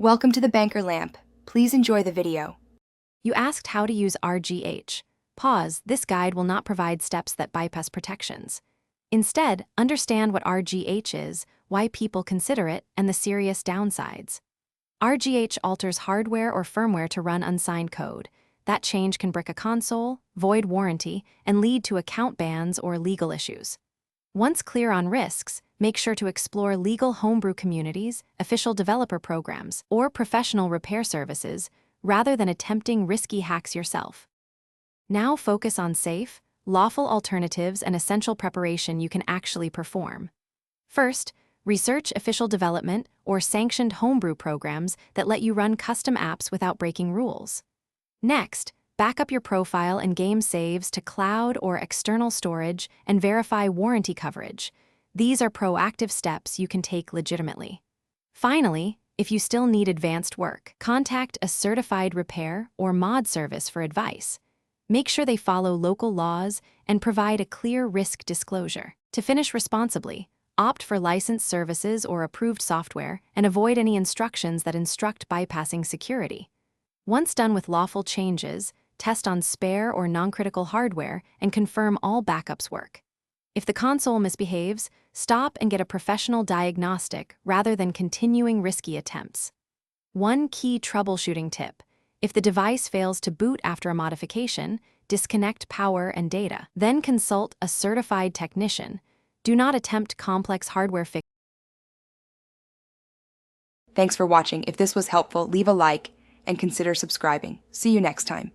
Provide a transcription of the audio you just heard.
Welcome to the Banker Lamp. Please enjoy the video. You asked how to use RGH. Pause, this guide will not provide steps that bypass protections. Instead, understand what RGH is, why people consider it, and the serious downsides. RGH alters hardware or firmware to run unsigned code. That change can brick a console, void warranty, and lead to account bans or legal issues. Once clear on risks, make sure to explore legal homebrew communities, official developer programs, or professional repair services, rather than attempting risky hacks yourself. Now focus on safe, lawful alternatives and essential preparation you can actually perform. First, research official development or sanctioned homebrew programs that let you run custom apps without breaking rules. Next, back up your profile and game saves to cloud or external storage and verify warranty coverage. These are proactive steps you can take legitimately. Finally, if you still need advanced work, contact a certified repair or mod service for advice. Make sure they follow local laws and provide a clear risk disclosure. To finish responsibly, opt for licensed services or approved software and avoid any instructions that instruct bypassing security. Once done with lawful changes, test on spare or non-critical hardware and confirm all backups work. If the console misbehaves, stop and get a professional diagnostic rather than continuing risky attempts. One key troubleshooting tip: if the device fails to boot after a modification, disconnect power and data. Then consult a certified technician. Do not attempt complex hardware fixes. Thanks for watching. If this was helpful, leave a like and consider subscribing. See you next time.